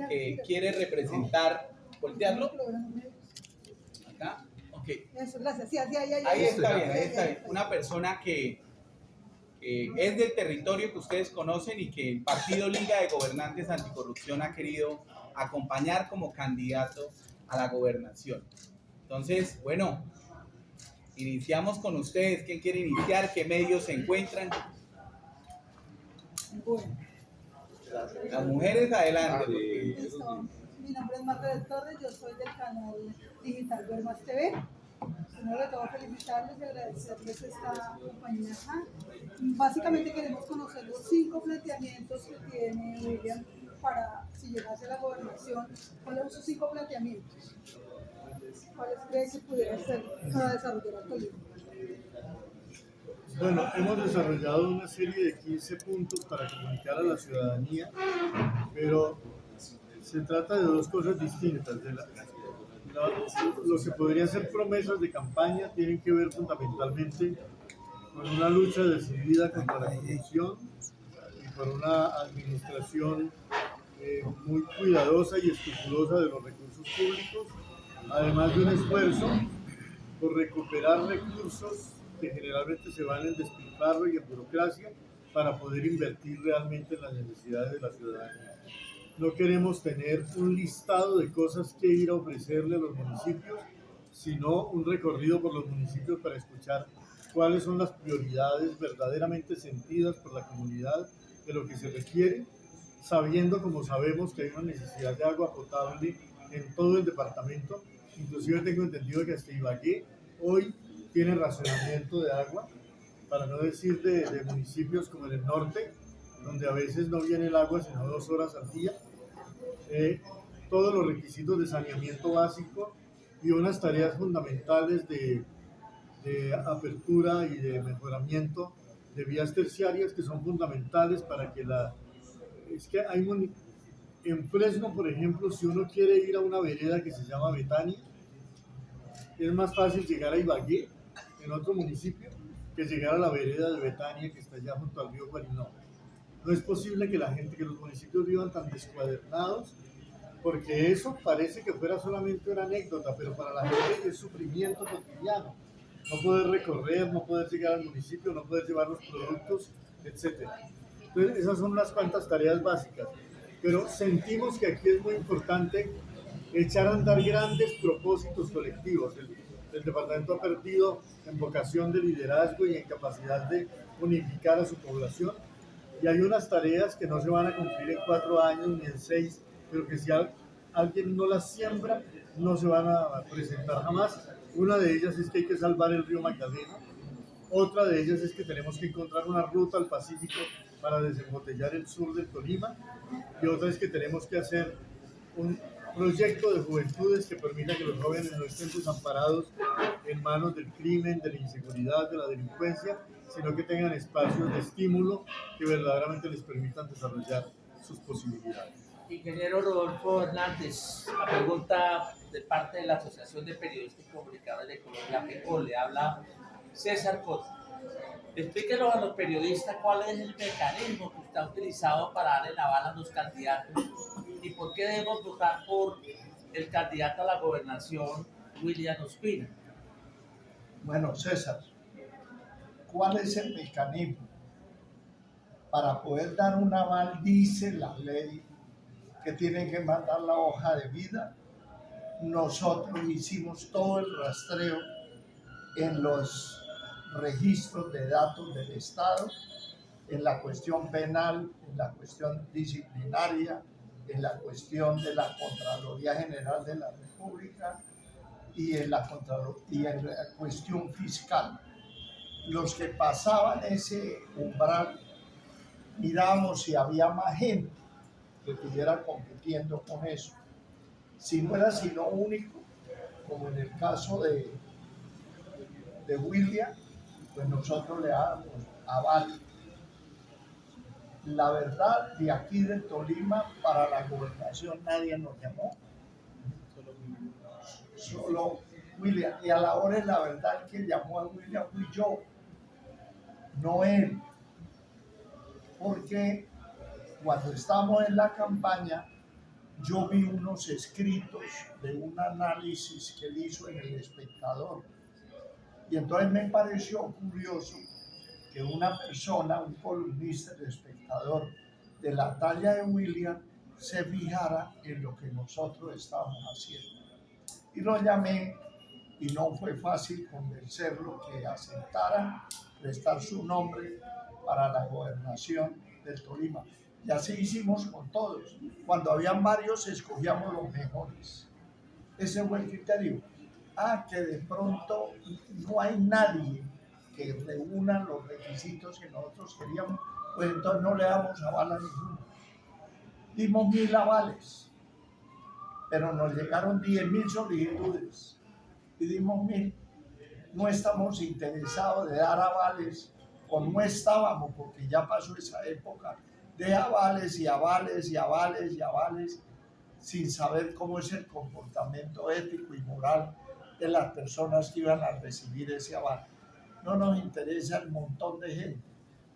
que quiere representar, voltearlo, acá, ok, Eso, gracias, sí, ahí está bien, ahí está bien, una persona que es del territorio que ustedes conocen y que el Partido Liga de Gobernantes Anticorrupción ha querido acompañar como candidato a la gobernación. Entonces, bueno, iniciamos con ustedes. ¿Quién quiere iniciar? ¿Qué medios se encuentran? Bueno. Las mujeres, adelante. Listo. Mi nombre es Margaret Torres, yo soy del canal digital Vermas TV. Primero de todo, felicitarles y agradecerles esta compañía acá. Básicamente queremos conocer los 5 planteamientos que tiene William para, si llegase a la gobernación, ¿cuáles son sus 5 planteamientos? ¿Cuáles cree que pudiera ser para desarrollar el Tolima? Bueno, hemos desarrollado una serie de 15 puntos para comunicar a la ciudadanía, pero se trata de dos cosas distintas. Lo que podrían ser promesas de campaña tienen que ver fundamentalmente con una lucha decidida contra la corrupción y por una administración muy cuidadosa y escrupulosa de los recursos públicos, además de un esfuerzo por recuperar recursos que generalmente se van en despilfarro y en burocracia para poder invertir realmente en las necesidades de la ciudadanía. No queremos tener un listado de cosas que ir a ofrecerle a los municipios, sino un recorrido por los municipios para escuchar cuáles son las prioridades verdaderamente sentidas por la comunidad de lo que se requiere, sabiendo como sabemos que hay una necesidad de agua potable en todo el departamento. Inclusive tengo entendido que hasta Ibagué hoy tiene racionamiento de agua, para no decir de municipios como en el norte, donde a veces no viene el agua sino 2 horas al día. Todos los requisitos de saneamiento básico y unas tareas fundamentales de apertura y de mejoramiento de vías terciarias que son fundamentales para que es que hay en Fresno, por ejemplo, si uno quiere ir a una vereda que se llama Betania, es más fácil llegar a Ibagué, en otro municipio, que llegar a la vereda de Betania que está allá junto al río Guarinó. No es posible que que los municipios vivan tan descuadernados, porque eso parece que fuera solamente una anécdota, pero para la gente es sufrimiento cotidiano. No poder recorrer, no poder llegar al municipio, no poder llevar los productos, etc. Entonces, esas son unas cuantas tareas básicas. Pero sentimos que aquí es muy importante echar a andar grandes propósitos colectivos. El departamento ha perdido en vocación de liderazgo y en capacidad de unificar a su población. Y hay unas tareas que no se van a cumplir en 4 años ni en 6, pero que si alguien no las siembra, no se van a presentar jamás. Una de ellas es que hay que salvar el río Magdalena. Otra de ellas es que tenemos que encontrar una ruta al Pacífico para desembotellar el sur del Tolima. Y otra es que tenemos que hacer un proyecto de juventudes que permita que los jóvenes no estén desamparados en manos del crimen, de la inseguridad, de la delincuencia, sino que tengan espacios de estímulo que verdaderamente les permitan desarrollar sus posibilidades. Ingeniero Rodolfo Hernández, la pregunta de parte de la Asociación de Periodistas y Comunicadores de Colombia, APECO, le habla César Cota. Explíquenos a los periodistas cuál es el mecanismo que usted ha utilizado para darle la bala a los candidatos y por qué debemos votar por el candidato a la gobernación, William Ospina. Bueno, César, ¿cuál es el mecanismo? Para poder dar un aval, dice la ley que tienen que mandar la hoja de vida. Nosotros hicimos todo el rastreo en los registros de datos del Estado, en la cuestión penal, en la cuestión disciplinaria, en la cuestión de la Contraloría General de la República y en la cuestión fiscal. Los que pasaban ese umbral, mirábamos si había más gente que estuviera compitiendo con eso. Si no era sino único, como en el caso de William, pues nosotros le damos aval. La verdad, de aquí de Tolima para la gobernación nadie nos llamó. Solo William. Y a la hora de la verdad, el que llamó a William fui yo, no él. Porque cuando estamos en la campaña, yo vi unos escritos de un análisis que él hizo en El Espectador. Y entonces me pareció curioso que una persona, un columnista del Espectador de la talla de William, se fijara en lo que nosotros estábamos haciendo. Y lo llamé y no fue fácil convencerlo que aceptara prestar su nombre para la gobernación del Tolima. Y así hicimos con todos. Cuando habían varios, escogíamos los mejores. Ese fue el criterio. Que de pronto no hay nadie que reúna los requisitos que nosotros queríamos, pues entonces no le damos aval a ninguno. Dimos 1000 avales, pero nos llegaron 10.000 solicitudes y dimos 1000. No estamos interesados de dar avales, o no estábamos, porque ya pasó esa época de avales y avales y avales y avales, sin saber cómo es el comportamiento ético y moral de las personas que iban a recibir ese aval. No nos interesa el montón de gente,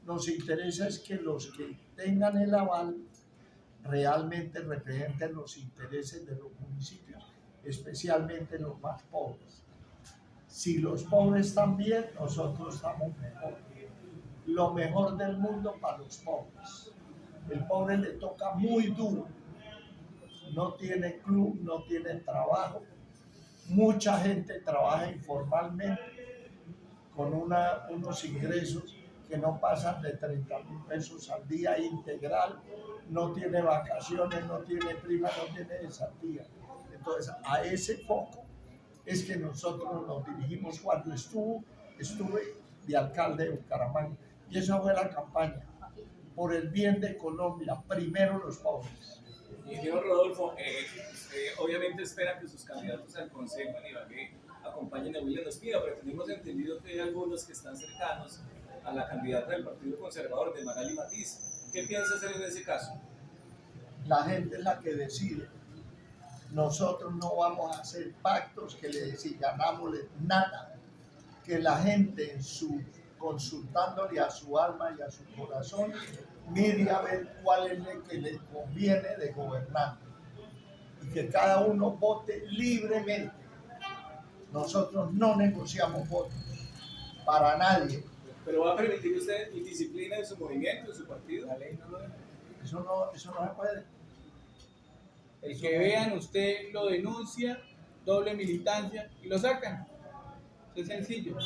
nos interesa es que los que tengan el aval realmente representen los intereses de los municipios, especialmente los más pobres. Si los pobres están bien, nosotros estamos mejor. Lo mejor del mundo para los pobres. El pobre le toca muy duro. No tiene club, no tiene trabajo. Mucha gente trabaja informalmente con unos ingresos que no pasan de 30.000 pesos al día integral. No tiene vacaciones, no tiene prima, no tiene cesantía. Entonces, a ese foco es que nosotros nos dirigimos cuando estuve de alcalde de Bucaramanga. Y esa fue la campaña. Por el bien de Colombia, primero los pobres. Ingeniero Rodolfo, obviamente espera que sus candidatos al Consejo en Ibagué acompañen a William Ospina, pero tenemos entendido que hay algunos que están cercanos a la candidata del Partido Conservador, de Magali Matiz. ¿Qué piensa hacer en ese caso? La gente es la que decide. Nosotros no vamos a hacer pactos que le ganamos nada. Que la gente consultándole a su alma y a su corazón, mire a ver cuál es el que le conviene de gobernar. Y que cada uno vote libremente. Nosotros no negociamos votos para nadie. ¿Pero va a permitir usted indisciplina en su movimiento, en su partido? La ley no lo deja. Eso no se puede. El que vean, usted lo denuncia, doble militancia y lo sacan. Eso es sencillo.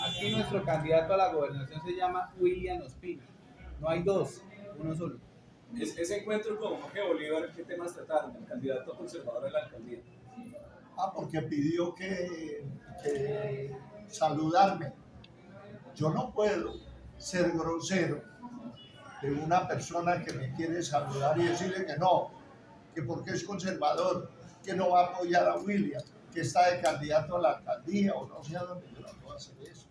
Aquí nuestro candidato a la gobernación se llama William Ospina. No hay dos, uno solo. Ese encuentro con Jorge Bolívar, ¿qué temas trataron? El candidato conservador a la alcaldía. Porque pidió que saludarme. Yo no puedo ser grosero de una persona que me quiere saludar y decirle que no, que porque es conservador, que no va a apoyar a William, que está de candidato a la alcaldía o no sé a dónde, yo no puedo hacer eso.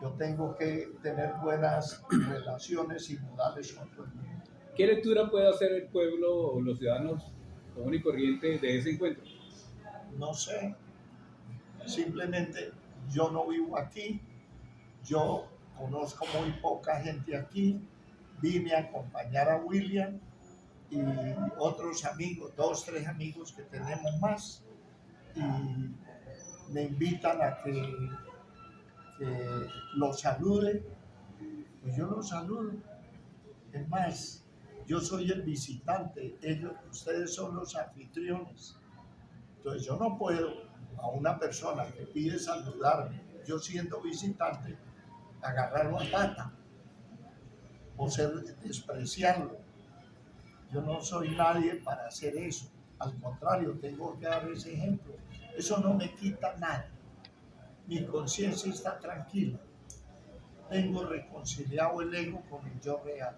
Yo tengo que tener buenas relaciones y modales con todo el mundo. ¿Qué lectura puede hacer el pueblo o los ciudadanos común y corriente de ese encuentro? No sé, simplemente yo no vivo aquí, yo conozco muy poca gente aquí, vine a acompañar a William y otros amigos, 2, 3 amigos que tenemos más, y me invitan a que los salude, pues yo los saludo. Es más, yo soy el visitante, ustedes son los anfitriones. Entonces yo no puedo a una persona que pide saludarme, yo siendo visitante, agarrarlo a pata o despreciarlo. Yo no soy nadie para hacer eso. Al contrario, tengo que dar ese ejemplo. Eso no me quita nada. Mi conciencia está tranquila. Tengo reconciliado el ego con el yo real.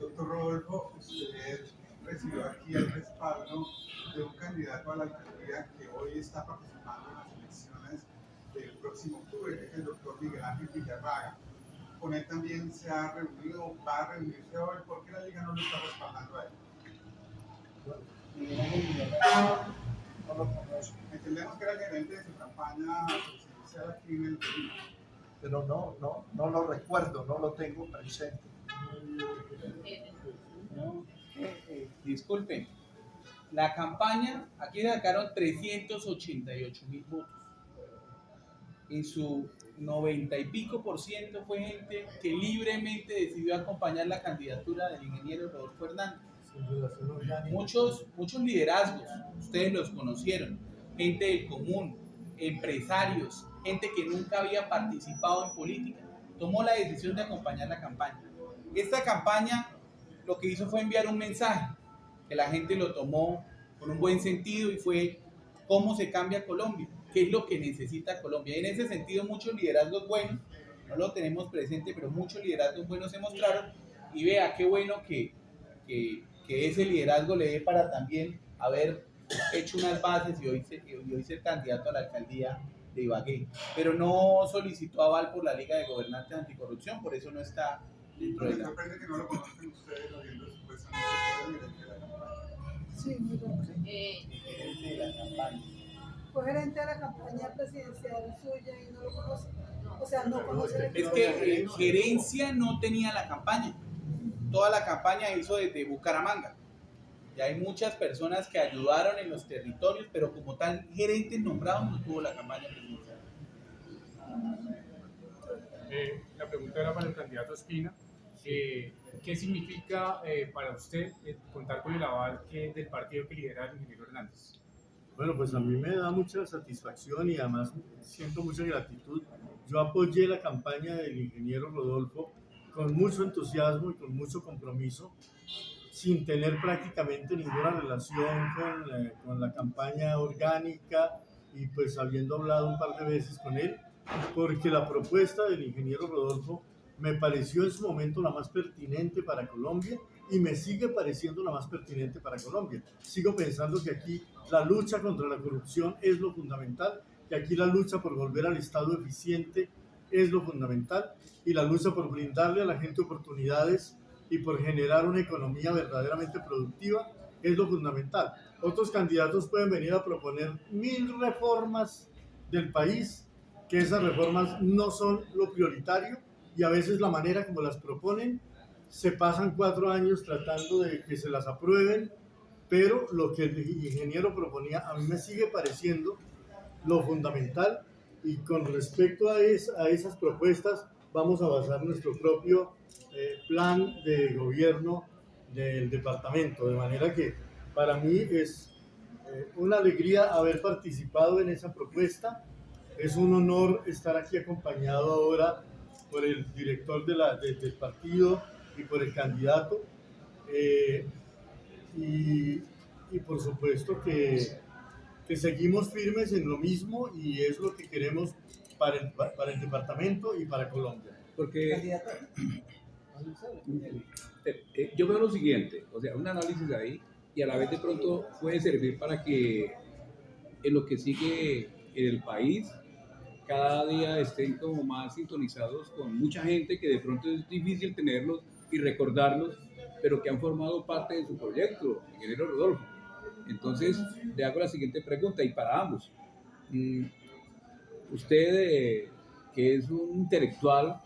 Doctor Rodolfo, usted recibió aquí el respaldo de un candidato a la alcaldía que hoy está participando en las elecciones del próximo octubre, que es el doctor Miguel Ángel Villarraga. Con él también se ha reunido, va a reunirse hoy. ¿Por qué la Liga no lo está respaldando a él? No lo conozco. Entendemos que era el gerente de su campaña presidencial aquí en el Tolima. Pero no lo recuerdo, no lo tengo presente. No, disculpen, la campaña, aquí sacaron 388.000 votos. En su 90 y pico por ciento fue gente que libremente decidió acompañar la candidatura del ingeniero Rodolfo Hernández. Muchos liderazgos, ustedes los conocieron, gente del común, empresarios, gente que nunca había participado en política, tomó la decisión de acompañar la campaña. Esta campaña lo que hizo fue enviar un mensaje, que la gente lo tomó con un buen sentido y fue cómo se cambia Colombia, qué es lo que necesita Colombia. Y en ese sentido muchos liderazgos buenos, no lo tenemos presente, pero muchos liderazgos buenos se mostraron y vea qué bueno que ese liderazgo le dé para también haber hecho unas bases y hoy ser candidato a la alcaldía de Ibagué, pero no solicitó aval por la Liga de Gobernantes Anticorrupción, por eso no está dentro de Me la... sorprende que no lo conozcan ustedes, habiendo supuestamente sido gerente de la campaña. Sí, muy bueno. Gerente de la campaña. Fue gerente de la campaña presidencial suya y no lo conoce. O sea, no conoce. Es que gerencia no tenía la campaña, toda la campaña hizo desde Bucaramanga. Y hay muchas personas que ayudaron en los territorios, pero como tal, gerentes nombrados no tuvo la campaña presidencial. La pregunta era para el candidato Espina. ¿Qué significa para usted contar con el aval del partido que lidera el ingeniero Hernández? Bueno, pues a mí me da mucha satisfacción y además siento mucha gratitud. Yo apoyé la campaña del ingeniero Rodolfo con mucho entusiasmo y con mucho compromiso, sin tener prácticamente ninguna relación con la campaña orgánica y pues habiendo hablado un par de veces con él, porque la propuesta del ingeniero Rodolfo me pareció en su momento la más pertinente para Colombia y me sigue pareciendo la más pertinente para Colombia. Sigo pensando que aquí la lucha contra la corrupción es lo fundamental, que aquí la lucha por volver al Estado eficiente es lo fundamental y la lucha por brindarle a la gente oportunidades y por generar una economía verdaderamente productiva es lo fundamental. Otros candidatos pueden venir a proponer 1000 reformas del país, que esas reformas no son lo prioritario y a veces la manera como las proponen se pasan 4 años tratando de que se las aprueben, pero lo que el ingeniero proponía a mí me sigue pareciendo lo fundamental y con respecto a esas propuestas vamos a basar nuestro propio plan de gobierno del departamento, de manera que para mí es una alegría haber participado en esa propuesta, es un honor estar aquí acompañado ahora por el director del partido y por el candidato y por supuesto que seguimos firmes en lo mismo y es lo que queremos para el departamento y para Colombia. Porque yo veo lo siguiente, o sea, un análisis ahí y a la vez de pronto puede servir para que en lo que sigue en el país cada día estén como más sintonizados con mucha gente que de pronto es difícil tenerlos y recordarlos, pero que han formado parte de su proyecto, ingeniero Rodolfo. Entonces, le hago la siguiente pregunta y para ambos. Usted, que es un intelectual,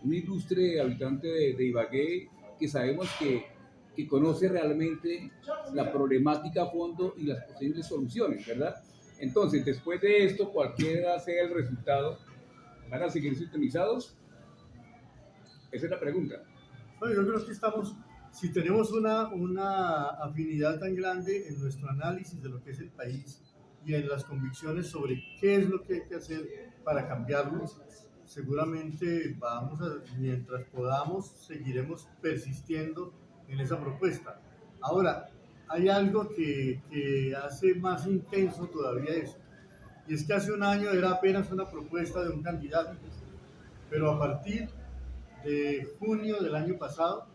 un ilustre habitante de Ibagué, que sabemos que conoce realmente la problemática a fondo y las posibles soluciones, ¿verdad? Entonces, después de esto, cualquiera sea el resultado, ¿van a seguir sintonizados? Esa es la pregunta. Bueno, yo creo que estamos, si tenemos una afinidad tan grande en nuestro análisis de lo que es el país y en las convicciones sobre qué es lo que hay que hacer para cambiarlo, seguramente mientras podamos, seguiremos persistiendo en esa propuesta. Ahora, hay algo que hace más intenso todavía eso, y es que hace un año era apenas una propuesta de un candidato, pero a partir de junio del año pasado,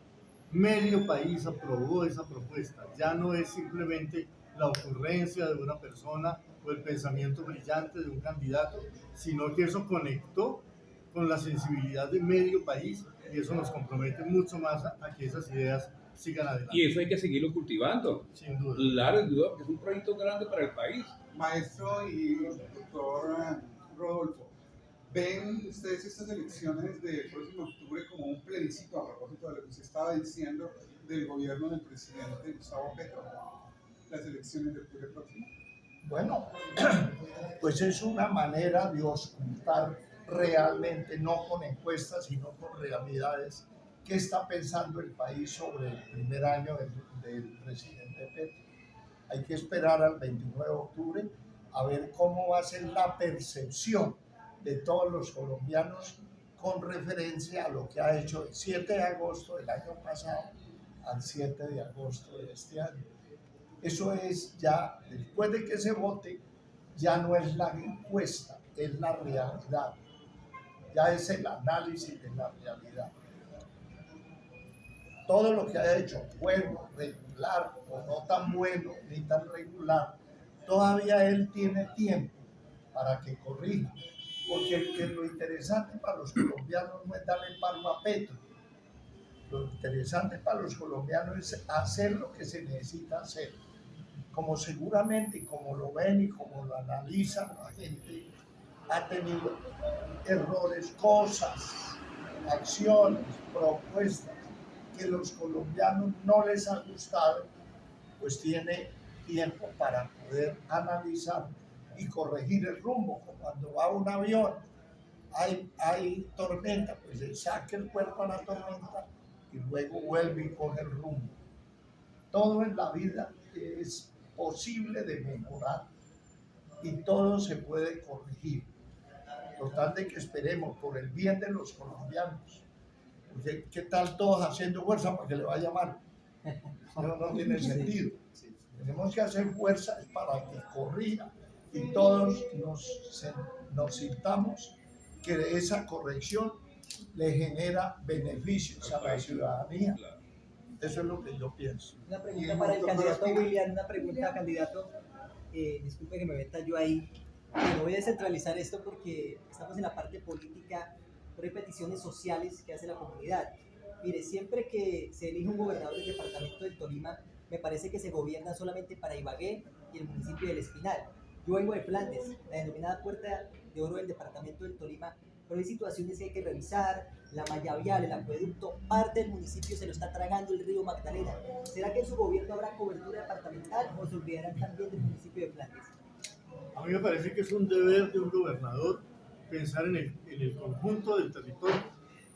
medio país aprobó esa propuesta. Ya no es simplemente la ocurrencia de una persona o el pensamiento brillante de un candidato, sino que eso conectó con la sensibilidad de medio país y eso nos compromete mucho más a que esas ideas sigan adelante. Y eso hay que seguirlo cultivando. Sin duda. Claro, sin duda, porque es un proyecto grande para el país. Maestro y doctor Rodolfo, ¿ven ustedes estas elecciones del próximo octubre como un plebiscito a propósito de lo que usted estaba diciendo del gobierno del presidente Gustavo Petro, las elecciones de octubre próximo? Bueno, pues es una manera de ocultar realmente, no con encuestas, sino con realidades, qué está pensando el país sobre el primer año del presidente Petro. Hay que esperar al 29 de octubre a ver cómo va a ser la percepción de todos los colombianos con referencia a lo que ha hecho el 7 de agosto del año pasado al 7 de agosto de este año. Eso es ya, después de que se vote, ya no es la encuesta, es la realidad. Ya es el análisis de la realidad. Todo lo que haya hecho, bueno, regular o no tan bueno ni tan regular, todavía él tiene tiempo para que corrija. Porque lo interesante para los colombianos no es darle palo a Petro. Lo interesante para los colombianos es hacer lo que se necesita hacer. Como seguramente, como lo ven y como lo analizan la gente, ha tenido errores, cosas, acciones, propuestas que los colombianos no les han gustado, pues tiene tiempo para poder analizar y corregir el rumbo. Como cuando va un avión, hay tormenta, pues le saca el cuerpo a la tormenta y luego vuelve y coge el rumbo. Todo en la vida es posible de mejorar y todo se puede corregir. Total de que esperemos por el bien de los colombianos. Porque ¿qué tal todos haciendo fuerza para que le vaya mal? No tiene sentido. Tenemos que hacer fuerza para que corrija y todos nos sintamos que esa corrección le genera beneficios a la ciudadanía. Eso es lo que yo pienso. Una pregunta para el candidato William, una pregunta, candidato. Disculpe que me meta yo ahí. Pero voy a descentralizar esto porque estamos en la parte política, pero hay peticiones sociales que hace la comunidad. Mire, siempre que se elige un gobernador del departamento del Tolima, me parece que se gobierna solamente para Ibagué y el municipio del Espinal. Yo vengo de Flandes, la denominada Puerta de Oro del departamento del Tolima, pero hay situaciones que hay que revisar, la malla vial, el acueducto, parte del municipio se lo está tragando el río Magdalena. ¿Será que en su gobierno habrá cobertura departamental o se olvidarán también del municipio de Flandes? A mí me parece que es un deber de un gobernador pensar en el conjunto del territorio,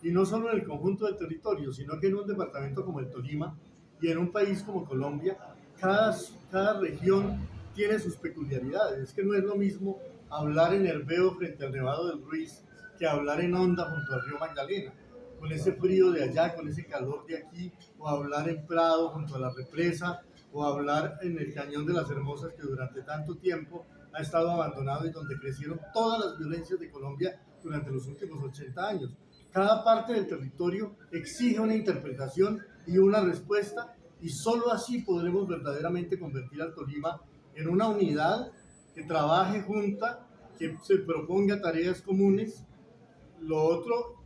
y no solo en el conjunto del territorio, sino que en un departamento como el Tolima y en un país como Colombia, cada región tiene sus peculiaridades. Es que no es lo mismo hablar en Herbeo frente al Nevado del Ruiz que hablar en Honda junto al río Magdalena, con ese frío de allá, con ese calor de aquí, o hablar en Prado junto a la represa, o hablar en el Cañón de las Hermosas, que durante tanto tiempo ha estado abandonado y donde crecieron todas las violencias de Colombia durante los últimos 80 años. Cada parte del territorio exige una interpretación y una respuesta, y solo así podremos verdaderamente convertir al Tolima en una unidad que trabaje junta, que se proponga tareas comunes. Lo otro,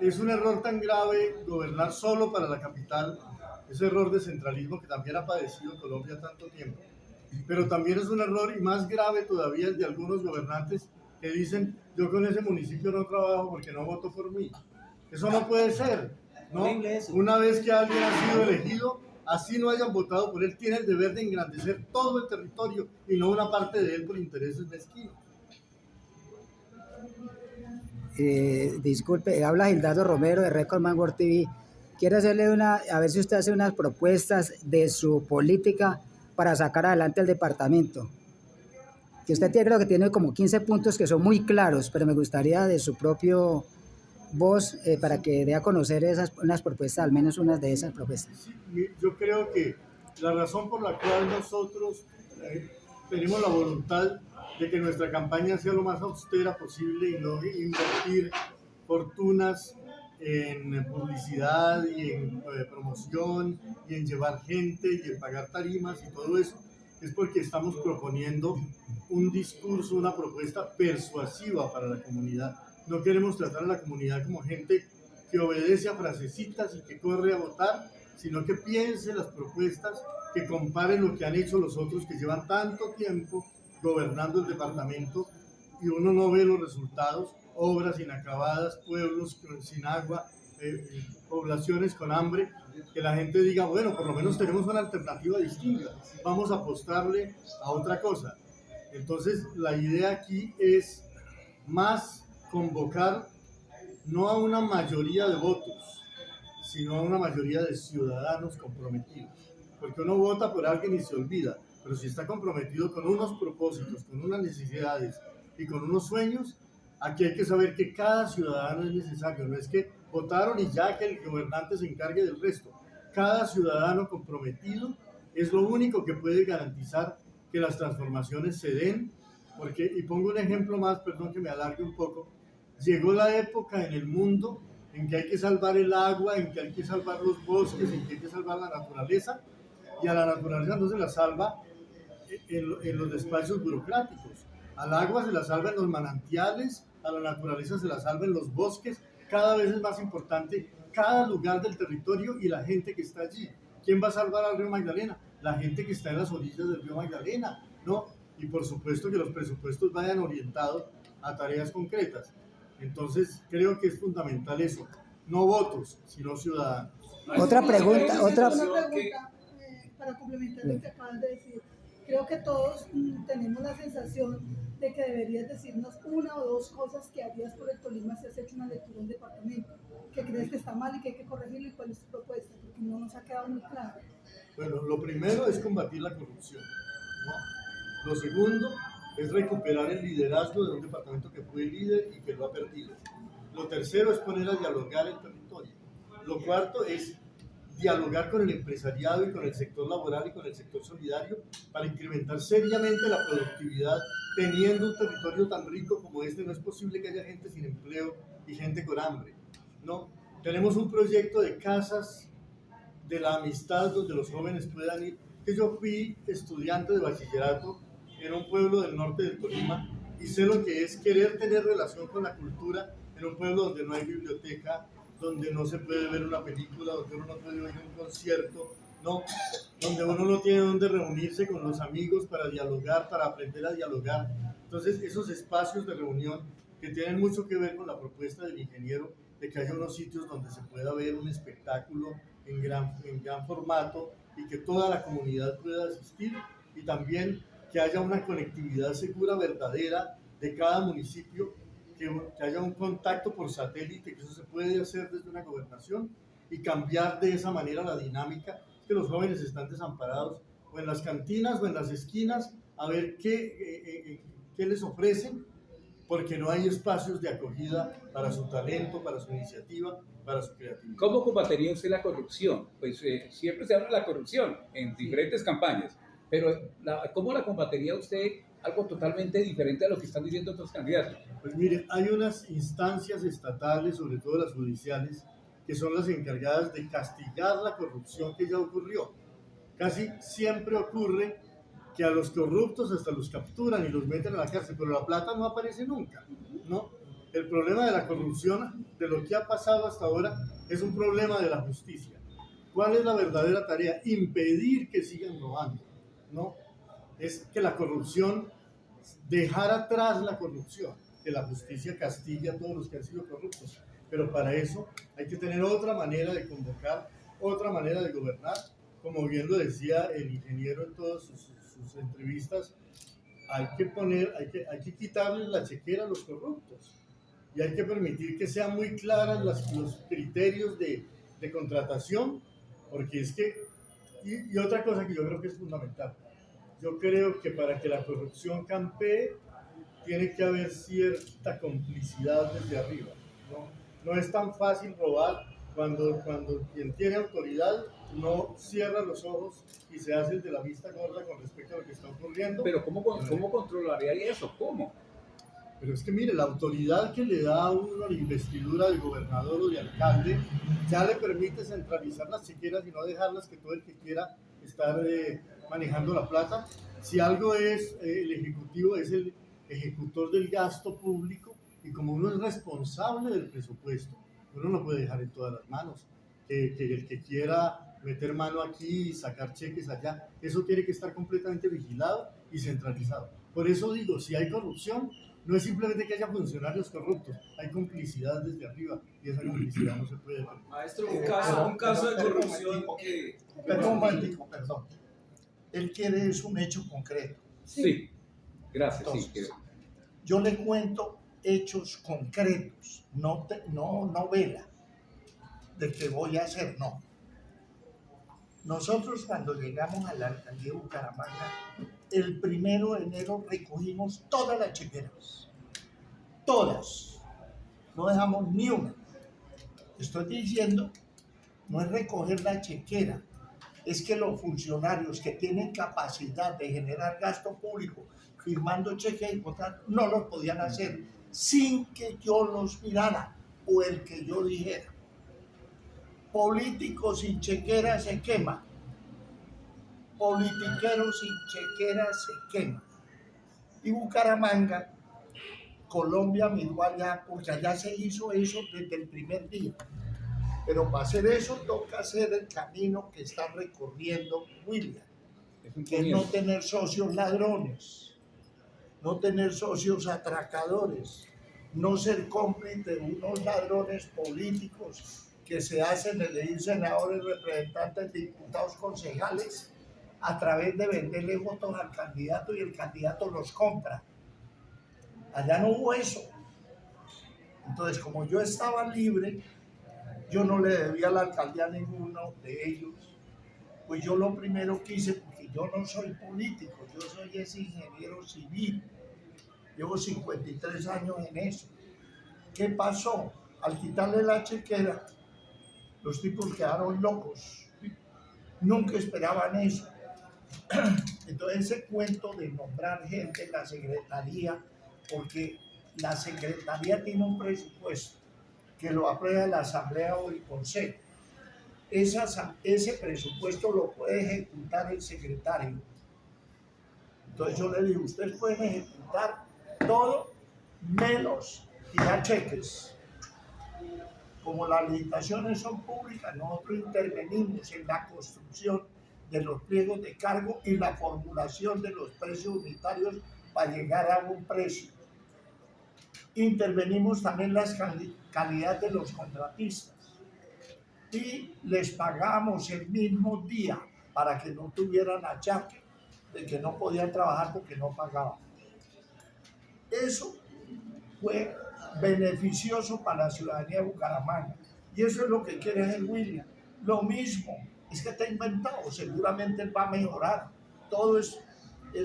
es un error tan grave gobernar solo para la capital, ese error de centralismo que también ha padecido Colombia tanto tiempo. Pero también es un error, y más grave todavía, el de algunos gobernantes que dicen: yo con ese municipio no trabajo porque no voto por mí. Eso no puede ser, ¿no? Una vez que alguien ha sido elegido, así no hayan votado por él, tiene el deber de engrandecer todo el territorio y no una parte de él por intereses mezquinos. Disculpe, habla Gildardo Romero de Recordman World TV. Quiero hacerle a ver si usted hace unas propuestas de su política para sacar adelante el departamento. Que usted creo que tiene como 15 puntos que son muy claros, pero me gustaría de su propio voz para que dé a conocer unas propuestas, al menos unas de esas propuestas. Sí, yo creo que la razón por la cual nosotros tenemos la voluntad de que nuestra campaña sea lo más austera posible y no invertir fortunas en publicidad y en promoción y en llevar gente y en pagar tarimas y todo eso, es porque estamos proponiendo un discurso, una propuesta persuasiva para la comunidad. No queremos tratar a la comunidad como gente que obedece a frasecitas y que corre a votar, sino que piense las propuestas, que compare lo que han hecho los otros que llevan tanto tiempo gobernando el departamento y uno no ve los resultados, obras inacabadas, pueblos sin agua, poblaciones con hambre, que la gente diga, bueno, por lo menos tenemos una alternativa distinta, vamos a apostarle a otra cosa. Entonces, la idea aquí es más convocar no a una mayoría de votos, sino a una mayoría de ciudadanos comprometidos. Porque uno vota por alguien y se olvida, pero si está comprometido con unos propósitos, con unas necesidades y con unos sueños, aquí hay que saber que cada ciudadano es necesario. No es que votaron y ya que el gobernante se encargue del resto. Cada ciudadano comprometido es lo único que puede garantizar que las transformaciones se den. Porque, y pongo un ejemplo más, perdón que me alargue un poco, llegó la época en el mundo en que hay que salvar el agua, en que hay que salvar los bosques, en que hay que salvar la naturaleza, y a la naturaleza no se la salva en los despachos burocráticos. Al agua se la salva en los manantiales, a la naturaleza se la salva en los bosques. Cada vez es más importante cada lugar del territorio y la gente que está allí. ¿Quién va a salvar al río Magdalena? La gente que está en las orillas del río Magdalena, ¿no? Y por supuesto que los presupuestos vayan orientados a tareas concretas. Entonces creo que es fundamental eso, no votos, sino ciudadanos. Otra pregunta, para complementar lo que acabas de decir. Creo que todos tenemos la sensación de que deberías decirnos una o dos cosas que harías por el Tolima si has hecho una lectura del departamento, que crees que está mal y que hay que corregirlo, y cuál es tu propuesta, porque no nos ha quedado muy claro. Bueno, lo primero es combatir la corrupción, ¿no? Lo segundo es recuperar el liderazgo de un departamento que fue líder y que lo ha perdido. Lo tercero es poner a dialogar el territorio. Lo cuarto es dialogar con el empresariado y con el sector laboral y con el sector solidario para incrementar seriamente la productividad. Teniendo un territorio tan rico como este, no es posible que haya gente sin empleo y gente con hambre, ¿no? Tenemos un proyecto de casas de la amistad donde los jóvenes puedan ir, que yo fui estudiante de bachillerato en un pueblo del norte del Tolima y sé lo que es querer tener relación con la cultura en un pueblo donde no hay biblioteca, donde no se puede ver una película, donde uno no puede oír un concierto, ¿no? Donde uno no tiene donde reunirse con los amigos para dialogar, para aprender a dialogar. Entonces, esos espacios de reunión que tienen mucho que ver con la propuesta del ingeniero de que haya unos sitios donde se pueda ver un espectáculo en gran formato y que toda la comunidad pueda asistir, y también que haya una conectividad segura, verdadera, de cada municipio, que haya un contacto por satélite, que eso se puede hacer desde una gobernación, y cambiar de esa manera la dinámica, que los jóvenes están desamparados, o en las cantinas o en las esquinas, a ver qué les ofrecen, porque no hay espacios de acogida para su talento, para su iniciativa, para su creatividad. ¿Cómo combatiría usted la corrupción? Pues siempre se habla de la corrupción en diferentes campañas, pero ¿cómo la combatiría usted? Algo totalmente diferente a lo que están diciendo otros candidatos. Pues mire, hay unas instancias estatales, sobre todo las judiciales, que son las encargadas de castigar la corrupción que ya ocurrió. Casi siempre ocurre que a los corruptos hasta los capturan y los meten a la cárcel, pero la plata no aparece nunca, ¿no? El problema de la corrupción, de lo que ha pasado hasta ahora, es un problema de la justicia. ¿Cuál es la verdadera tarea? Impedir que sigan robando, ¿no? Es que la corrupción, dejar atrás la corrupción, que la justicia castigue a todos los que han sido corruptos. Pero para eso hay que tener otra manera de convocar, otra manera de gobernar. Como bien lo decía el ingeniero en todas sus entrevistas, hay que quitarles la chequera a los corruptos y hay que permitir que sean muy claras los criterios de contratación, porque es que, y otra cosa que yo creo que es fundamental, yo creo que para que la corrupción campee tiene que haber cierta complicidad desde arriba, ¿no? No es tan fácil robar cuando quien tiene autoridad no cierra los ojos y se hace de la vista gorda con respecto a lo que está ocurriendo. Pero ¿cómo controlaría eso? ¿Cómo? Pero es que mire, la autoridad que le da a uno la investidura de gobernador o de alcalde ya le permite centralizar las chequeras y no dejarlas que todo el que quiera estar manejando la plata. Si algo es el ejecutivo, es el ejecutor del gasto público, y como uno es responsable del presupuesto, uno no puede dejar en todas las manos. Que el que quiera meter mano aquí y sacar cheques allá, eso tiene que estar completamente vigilado y centralizado. Por eso digo, si hay corrupción, No es simplemente que haya funcionarios corruptos, hay complicidad desde arriba y esa complicidad no se puede permitir. Maestro, un caso de corrupción que... Perdón. Él quiere es un hecho concreto. Sí, gracias. Entonces, Sí, yo le cuento hechos concretos, no novela de que voy a hacer, no. Nosotros cuando llegamos a la alcaldía de Bucaramanga, el 1 de enero recogimos todas las chequeras, todas, no dejamos ni una. Estoy diciendo, no es recoger la chequera, es que los funcionarios que tienen capacidad de generar gasto público firmando cheques y contratos no lo podían hacer sin que yo los mirara o el que yo dijera. Político sin chequera se quema. Politiquero sin chequera se quema. Y Bucaramanga, Colombia miró allá, porque allá se hizo eso desde el primer día. Pero para hacer eso toca hacer el camino que está recorriendo William, que es no tener socios ladrones, no tener socios atracadores, no ser cómplice de unos ladrones políticos que se hacen elegir senadores, representantes, diputados, concejales, a través de venderle votos al candidato y el candidato los compra. Allá no hubo eso. Entonces, como yo estaba libre, yo no le debía a la alcaldía a ninguno de ellos, pues yo lo primero que hice, porque yo no soy político, yo soy ese ingeniero civil, llevo 53 años en eso. ¿Qué pasó? Al quitarle la chequera, los tipos quedaron locos, nunca esperaban eso. Entonces ese cuento de nombrar gente en la secretaría, porque la secretaría tiene un presupuesto que lo aprueba la asamblea o el consejo. Ese presupuesto lo puede ejecutar el secretario. Entonces yo le digo, ustedes pueden ejecutar todo menos tirar cheques. Como las licitaciones son públicas, nosotros intervenimos en la construcción de los pliegos de cargo y la formulación de los precios unitarios para llegar a un precio. Intervenimos también las calidad de los contratistas y les pagamos el mismo día para que no tuvieran achaque de que no podían trabajar porque no pagaban. Eso fue beneficioso para la ciudadanía de Bucaramanga y eso es lo que quiere hacer William. Lo mismo, es que está inventado, seguramente él va a mejorar, todo es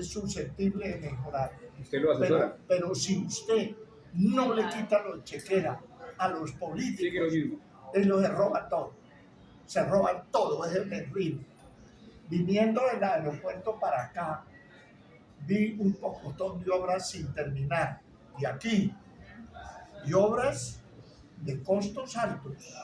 susceptible de mejorar. Usted lo asesora. Pero si usted no le quita los chequeras a los políticos, ellos se roban todo, es el terrible. Viniendo del aeropuerto para acá, vi un pocotón de obras sin terminar, y aquí, y obras de costos altos.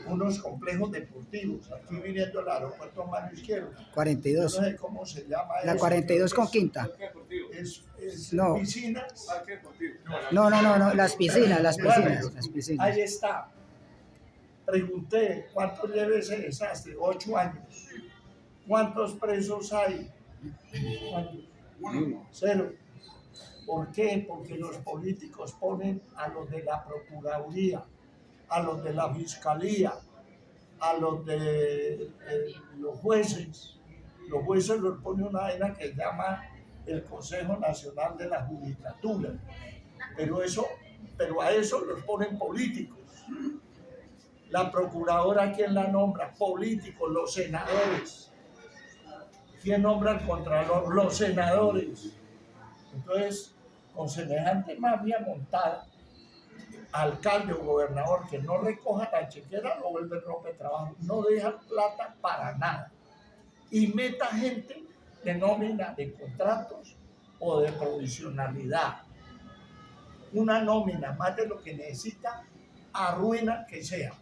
Unos complejos deportivos, aquí viniendo al aeropuerto a mano izquierda. 42. Yo no sé cómo se llama La eso. 42 con quinta. No. Piscinas. No, las piscinas. Ahí está. Pregunté, ¿cuánto lleva ese desastre? 8 años. ¿Cuántos presos hay? 0. ¿Por qué? Porque los políticos ponen a los de la Procuraduría, a los de la Fiscalía, a los de los jueces. Los jueces los pone una vaina que llama el Consejo Nacional de la Judicatura. Pero a eso los ponen políticos. La procuradora, ¿quién la nombra? Políticos, los senadores. ¿Quién nombra al contralor? Los senadores. Entonces, con semejante mafia montada, alcalde o gobernador que no recoja la chequera lo vuelve rompe trabajo, no deja plata para nada y meta gente de nómina de contratos o de provisionalidad. Una nómina más de lo que necesita, arruina que sea.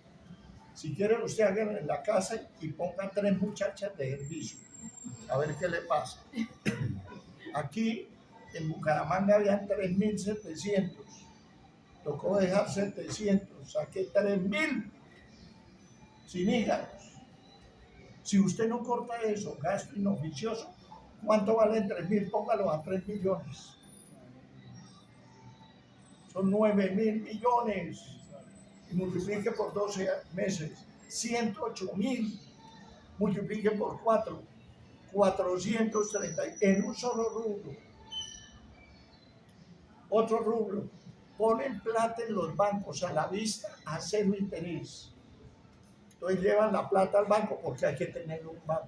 Si quiere usted hágalo en la casa y ponga 3 muchachas de servicio a ver qué le pasa. Aquí en Bucaramanga habían 3.700. Tocó dejar 700, saqué 3.000 sin hígados. Si usted no corta eso, gasto inoficioso, ¿Cuánto valen 3.000? Póngalo a 3 millones. Son 9.000 millones. Y multiplique por 12 meses. 108.000. Multiplique por 4. 430 en un solo rubro. Otro rubro. Ponen plata en los bancos a la vista a 0 interés. Entonces llevan la plata al banco porque hay que tener un banco.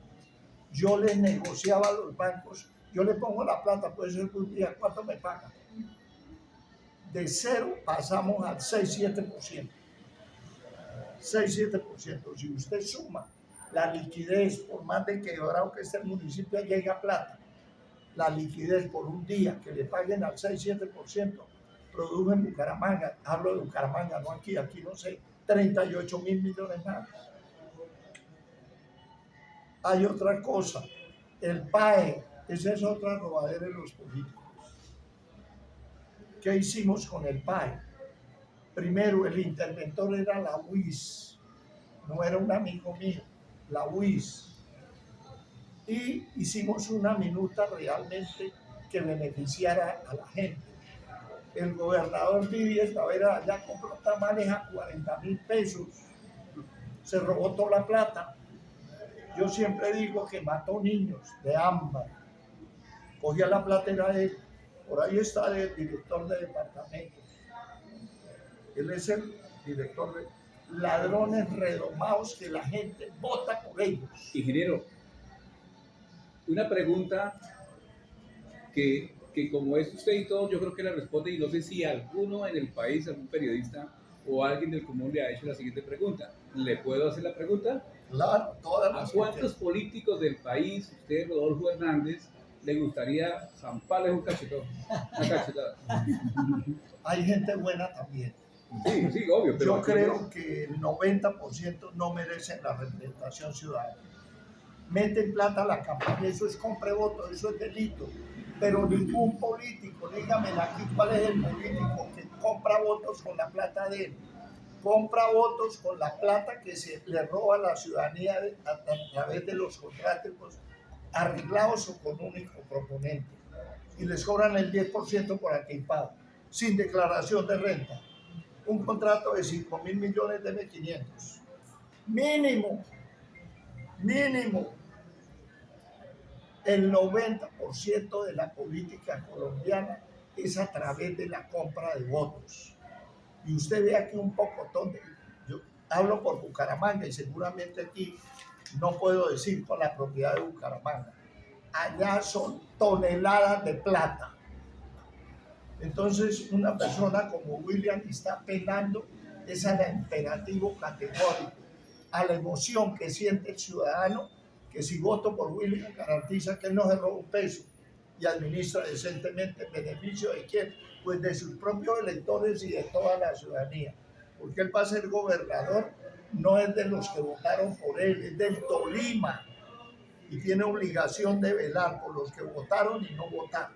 Yo les negociaba a los bancos, yo le pongo la plata, puede ser un día, ¿cuánto me pagan? De 0 pasamos al 6-7%. 6-7%. Si usted suma la liquidez, por más de quebrado que esté el municipio, llega plata. La liquidez por un día que le paguen al 6-7%, produjo en Bucaramanga, hablo de Bucaramanga, no aquí no sé, 38.000 millones más. Hay otra cosa, el PAE, esa es otra robadera de los políticos. ¿Qué hicimos con el PAE? Primero, el interventor era la UIS, no era un amigo mío, la UIS. Y hicimos una minuta realmente que beneficiara a la gente. El gobernador Vivies Tavera ya compró tamales a 40.000 pesos, se robó toda la plata. Yo siempre digo que mató niños de ámbar, cogía la plata, era él. Por ahí está el director de departamento. Él es el director de ladrones redomados que la gente vota por ellos. Ingeniero, una pregunta que como es usted y todo, yo creo que la responde, y no sé si alguno en el país, algún periodista o alguien del común le ha hecho la siguiente pregunta. ¿Le puedo hacer la pregunta? Claro, todas las ¿A cuántos políticos del país, usted, Rodolfo Hernández, le gustaría zamparles un cachetón? Una cachetada. Hay gente buena también. Sí, sí, obvio. Pero yo creo que el 90% no merecen la representación ciudadana. Meten plata a la campaña, eso es compre votos, eso es delito. Pero ningún político, dígame aquí cuál es el político que compra votos con la plata de él. Compra votos con la plata que se le roba a la ciudadanía a través de los contratos arreglados o con un único proponente. Y les cobran el 10% por anticipado, sin declaración de renta. Un contrato de 5.000 millones debe 500. Mínimo. El 90% de la política colombiana es a través de la compra de votos. Y usted ve aquí un pocotón de... Yo hablo por Bucaramanga y seguramente aquí no puedo decir con la propiedad de Bucaramanga. Allá son toneladas de plata. Entonces, una persona como William está apelando es al imperativo categórico, a la emoción que siente el ciudadano, que si voto por William garantiza que él no se roba un peso y administra decentemente el beneficio de quién, pues de sus propios electores y de toda la ciudadanía. Porque él va a ser gobernador, no es de los que votaron por él, es del Tolima y tiene obligación de velar por los que votaron y no votaron.